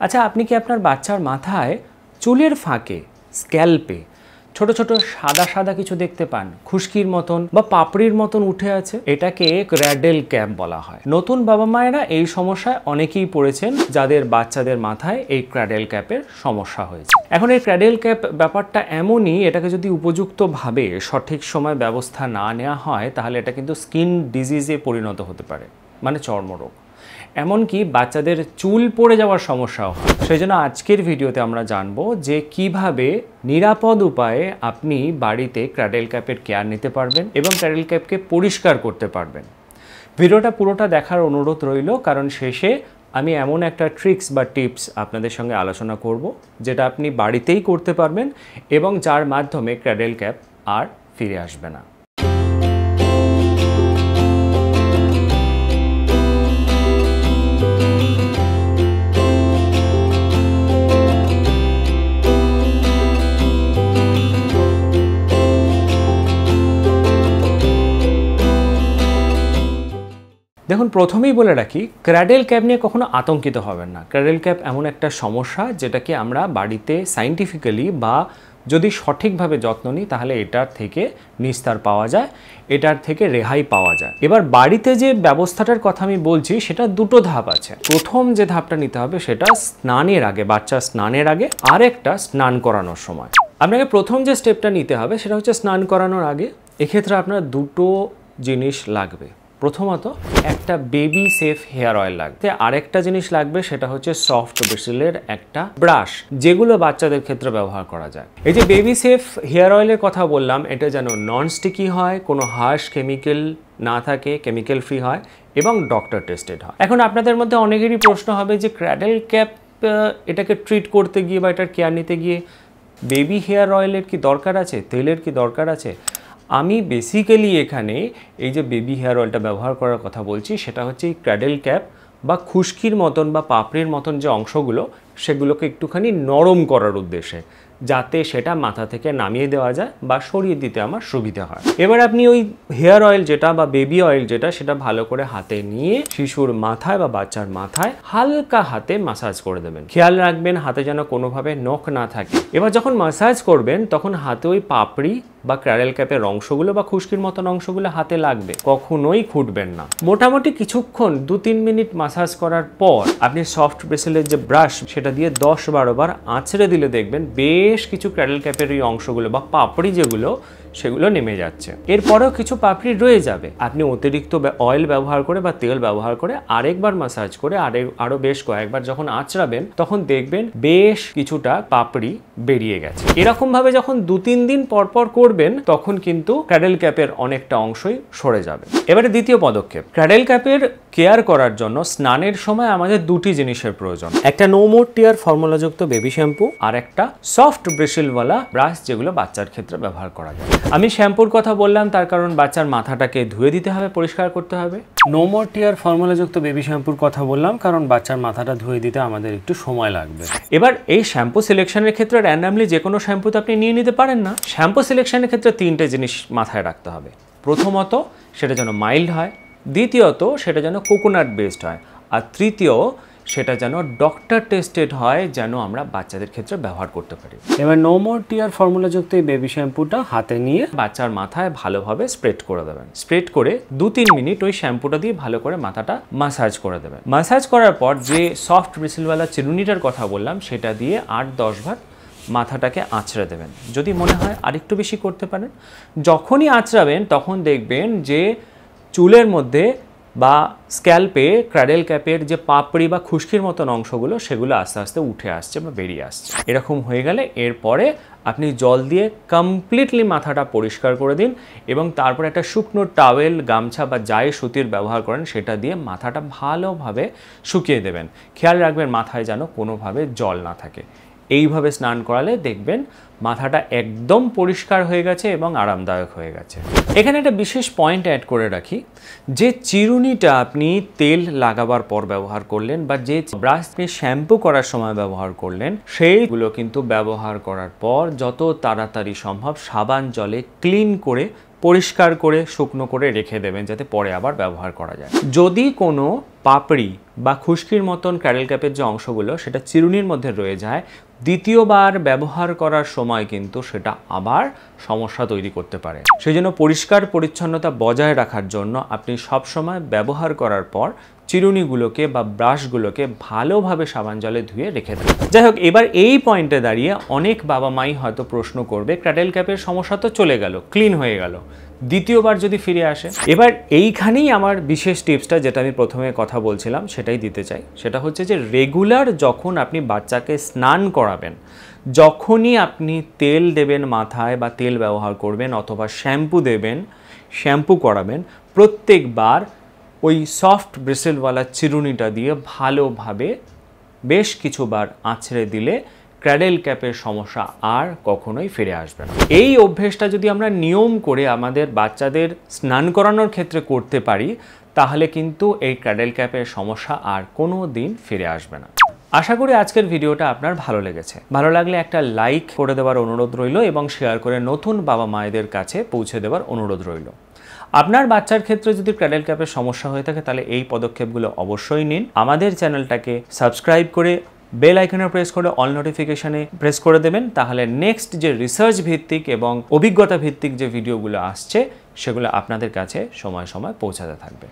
আচ্ছা, আপনি কি আপনার বাচ্চার মাথায় চুলের ফাঁকে স্ক্যাল্পে ছোট ছোট সাদা সাদা কিছু দেখতে পান, খুশকির মতন বা পাপড়ির মতন উঠে আছে? এটাকে ক্র্যাডেল ক্যাপ বলা হয়। নতুন বাবা মায়েরা এই সমস্যায় অনেকেই পড়েছেন, যাদের বাচ্চাদের মাথায় এই ক্র্যাডেল ক্যাপের সমস্যা হয়েছে। এখন এই ক্র্যাডেল ক্যাপ ব্যাপারটা এমনই, এটাকে যদি উপযুক্তভাবে সঠিক সময় ব্যবস্থা না নেওয়া হয় তাহলে এটা কিন্তু স্কিন ডিজিজে পরিণত হতে পারে, মানে চর্মরোগ, এমনকি বাচ্চাদের চুল পড়ে যাওয়ার সমস্যাও হয়। সেই জন্য আজকের ভিডিওতে আমরা জানবো যে কিভাবে নিরাপদ উপায়ে আপনি বাড়িতে ক্র্যাডেল ক্যাপের কেয়ার নিতে পারবেন এবং ক্র্যাডেল ক্যাপকে পরিষ্কার করতে পারবেন। ভিডিওটা পুরোটা দেখার অনুরোধ রইল, কারণ শেষে আমি এমন একটা ট্রিক্স বা টিপস আপনাদের সঙ্গে আলোচনা করব যেটা আপনি বাড়িতেই করতে পারবেন এবং যার মাধ্যমে ক্র্যাডেল ক্যাপ আর ফিরে আসবে না। দেখুন, প্রথমেই বলে রাখি, ক্র্যাডেল ক্যাপ নিয়ে কখনো আতঙ্কিত হবেন না। ক্র্যাডেল ক্যাপ এমন একটা সমস্যা যেটাকে আমরা বাড়িতে সায়েন্টিফিক্যালি বা যদি সঠিকভাবে যত্ন নিই তাহলে এটার থেকে নিস্তার পাওয়া যায়, এটার থেকে রেহাই পাওয়া যায়। এবার বাড়িতে যে ব্যবস্থাটার কথা আমি বলছি সেটা দুটো ধাপ আছে। প্রথম যে ধাপটা নিতে হবে সেটা স্নানের আগে, বাচ্চা স্নানের আগে, আর একটা স্নান করানোর সময়। আপনাকে প্রথম যে স্টেপটা নিতে হবে সেটা হচ্ছে স্নান করানোর আগে। এক্ষেত্রে আপনার দুটো জিনিস লাগবে। প্রথমত একটা বেবি সেফ হেয়ার অয়েল লাগবে, আরেকটা জিনিস লাগবে সেটা হচ্ছে সফট ব্রিসেলের একটা ব্রাশ, যেগুলো বাচ্চাদের ক্ষেত্রে ব্যবহার করা যায়। এই যে বেবি সেফ হেয়ার অয়েলের কথা বললাম, এটা যেন নন স্টিকি হয়, কোনো হার্শ কেমিক্যাল না থাকে, কেমিক্যাল ফ্রি হয় এবং ডক্টর টেস্টেড হয়। এখন আপনাদের মধ্যে অনেকেরই প্রশ্ন হবে যে ক্র্যাডেল ক্যাপ এটাকে ট্রিট করতে গিয়ে বা এটার কেয়ার নিতে গিয়ে বেবি হেয়ার অয়েলের কি দরকার আছে, তেলের কি দরকার আছে? আমি বেসিক্যালি এখানে এই যে বেবি হেয়ার অয়েলটা ব্যবহার করার কথা বলছি সেটা হচ্ছে এই ক্র্যাডেল ক্যাপ বা খুশকির মতন বা পাপড়ির মতন যে অংশগুলো সেগুলোকে একটুখানি নরম করার উদ্দেশ্যে, যাতে সেটা মাথা থেকে নামিয়ে দেওয়া যায় বা সরিয়ে দিতে আমার সুবিধা হয়। এবার আপনি ওই হেয়ার অয়েল যেটা বা বেবি অয়েল যেটা, সেটা ভালো করে হাতে নিয়ে শিশুর মাথায় বা বাচ্চার মাথায় হালকা হাতে মাসাজ করে দেবেন। খেয়াল রাখবেন হাতে যেন কোনোভাবে নখ না থাকে। এবার যখন মাসাজ করবেন তখন হাতে ওই পাপড়ি বা ক্র্যাডেল ক্যাপের অংশগুলো বা খুশকির মতন অংশগুলো হাতে লাগবে, কখনোই খুঁটবেন না। মোটামুটি কিছুক্ষণ 2-3 মিনিট মাসাজ করার পর আপনি সফট ব্রিসেলের যে ব্রাশ সেটা দিয়ে 10-12 বার আঁচড়ে দিলে দেখবেন বেশ কিছু ক্র্যাডেল ক্যাপের এই অংশগুলো বা পাপড়ি যেগুলো সেগুলো নেমে যাচ্ছে। এরপরেও কিছু পাপড়ি রয়ে যাবে। আপনি অতিরিক্ত অয়েল ব্যবহার করে বা তেল ব্যবহার করে আরেকবার মাসাজ করে আরো বেশ কয়েকবার যখন আঁচড়াবেন তখন দেখবেন বেশ কিছুটা পাপড়ি বেরিয়ে গেছে। এরকম ভাবে যখন 2-3 দিন পর পর করবেন তখন কিন্তু ক্র্যাডেল ক্যাপের অনেকটা অংশই সরে যাবে। এবারে দ্বিতীয় পদক্ষেপ, ক্র্যাডেল ক্যাপের কেয়ার করার জন্য স্নানের সময় আমাদের দুটি জিনিসের প্রয়োজন। একটা নো মোর টিয়ার ফর্মুলাযুক্ত বেবি শ্যাম্পু আর একটা সফট ব্রিসেলওয়ালা ব্রাশ, যেগুলো বাচ্চার ক্ষেত্রে ব্যবহার করা যায়। আমি শ্যাম্পুর কথা বললাম তার কারণ বাচ্চার মাথাটাকে ধুয়ে দিতে হবে, পরিষ্কার করতে হবে। নো মোর টিয়ার ফর্মুলাযুক্ত বেবি শ্যাম্পুর কথা বললাম কারণ বাচ্চার মাথাটা ধুয়ে দিতে আমাদের একটু সময় লাগবে। এবার এই শ্যাম্পু সিলেকশনের ক্ষেত্রে র্যান্ডামলি যে কোনো শ্যাম্পু তো আপনি নিয়ে নিতে পারেন না। শ্যাম্পু সিলেকশনের ক্ষেত্রে 3টে জিনিস মাথায় রাখতে হবে। প্রথমত সেটা যেন মাইল্ড হয়, দ্বিতীয়ত সেটা যেন কোকোনাট বেসড হয়, আর তৃতীয় সেটা যেন ডক্টর টেস্টেড হয়, যেন আমরা বাচ্চাদের ক্ষেত্রে ব্যবহার করতে পারি। এবার নো মোর টিয়ার ফর্মুলাযুক্ত এই বেবি শ্যাম্পুটা হাতে নিয়ে বাচ্চার মাথায় ভালোভাবে স্প্রেড করে দেবেন। স্প্রেড করে 2-3 মিনিট ওই শ্যাম্পুটা দিয়ে ভালো করে মাথাটা মাসাজ করে দেবেন। মাসাজ করার পর যে সফট ব্রিসেলওয়ালা চিরুনিটার কথা বললাম সেটা দিয়ে 8-10 বার মাথাটাকে আঁচড়ে দেবেন। যদি মনে হয় আরেকটু বেশি করতে পারেন। যখনই আঁচড়াবেন তখন দেখবেন যে চুলের মধ্যে বা স্ক্যাল্পে ক্র্যাডেল ক্যাপের যে পাপড়ি বা খুশকির মতন অংশগুলো সেগুলো আস্তে আস্তে উঠে আসছে বা বেরিয়ে আসছে। এরকম হয়ে গেলে এরপরে আপনি জল দিয়ে কমপ্লিটলি মাথাটা পরিষ্কার করে দিন এবং তারপর একটা শুকনো টাওয়েল, গামছা বা যাই সুতির ব্যবহার করেন সেটা দিয়ে মাথাটা ভালোভাবে শুকিয়ে দেবেন। খেয়াল রাখবেন মাথায় যেন কোনোভাবে জল না থাকে। এইভাবে স্নান করালে দেখবেন মাথাটা একদম পরিষ্কার হয়ে গেছে এবং আরামদায়ক হয়ে গেছে। এখানে একটা বিশেষ পয়েন্ট অ্যাড করে রাখি, যে চিরুনিটা আপনি তেল লাগাবার পর ব্যবহার করলেন বা যে ব্রাশ আপনি শ্যাম্পু করার সময় ব্যবহার করলেন সেইগুলো কিন্তু ব্যবহার করার পর যত তাড়াতাড়ি সম্ভব সাবান জলে ক্লিন করে পরিষ্কার করে শুকনো করে রেখে দেবেন যাতে পরে আবার ব্যবহার করা যায়। যদি কোনো পাপড়ি বা খুশকির মতন ক্র্যাডেল ক্যাপের যে অংশগুলো সেটা চিরুনির মধ্যে রয়ে যায়, দ্বিতীয়বার ব্যবহার করার সময় কিন্তু সেটা আবার সমস্যা তৈরি করতে পারে। সেই জন্য পরিষ্কার পরিচ্ছন্নতা বজায় রাখার জন্য আপনি সবসময় ব্যবহার করার পর চিরুনিগুলোকে বা ব্রাশগুলোকে ভালোভাবে সাবান জলে ধুয়ে রেখে দেবেন। যাই হোক, এবার এই পয়েন্টে দাঁড়িয়ে অনেক বাবা মাই হয়তো প্রশ্ন করবে, ক্র্যাডেল ক্যাপের সমস্যা তো চলে গেল, ক্লিন হয়ে গেল, দ্বিতীয়বার যদি ফিরে আসে। এবার এইখানেই আমার বিশেষ টিপসটা, যেটা আমি প্রথমে কথা বলছিলাম সেটাই দিতে চাই। সেটা হচ্ছে যে রেগুলার যখন আপনি বাচ্চাকে স্নান করাবেন, যখনই আপনি তেল দেবেন মাথায় বা তেল ব্যবহার করবেন অথবা শ্যাম্পু দেবেন, শ্যাম্পু করাবেন, প্রত্যেকবার ওই সফট ব্রিসেলওয়ালা চিরুনিটা দিয়ে ভালোভাবে বেশ কিছুবার আঁচড়ে দিলে ক্র্যাডেল ক্যাপের সমস্যা আর কখনোই ফিরে আসবে না। এই অভ্যেসটা যদি আমরা নিয়ম করে আমাদের বাচ্চাদের স্নান করানোর ক্ষেত্রে করতে পারি, তাহলে কিন্তু এই ক্র্যাডেল ক্যাপের সমস্যা আর কোনো দিন ফিরে আসবে না। আশা করি আজকের ভিডিওটা আপনার ভালো লেগেছে। ভালো লাগলে একটা লাইক করে দেওয়ার অনুরোধ রইল এবং শেয়ার করে নতুন বাবা মায়েদের কাছে পৌঁছে দেওয়ার অনুরোধ রইল। আপনার বাচ্চার ক্ষেত্রে যদি ক্র্যাডেল ক্যাপের সমস্যা হয়ে থাকে তাহলে এই পদক্ষেপগুলো অবশ্যই নিন। আমাদের চ্যানেলটাকে সাবস্ক্রাইব করে বেল আইকনে প্রেস করে অল নোটিফিকেশনে প্রেস করে দেবেন, তাহলে নেক্সট যে রিসার্চ ভিত্তিক এবং অভিজ্ঞতা ভিত্তিক যে ভিডিওগুলো আসছে সেগুলো আপনাদের কাছে সময় সময় পৌঁছাতে থাকবে।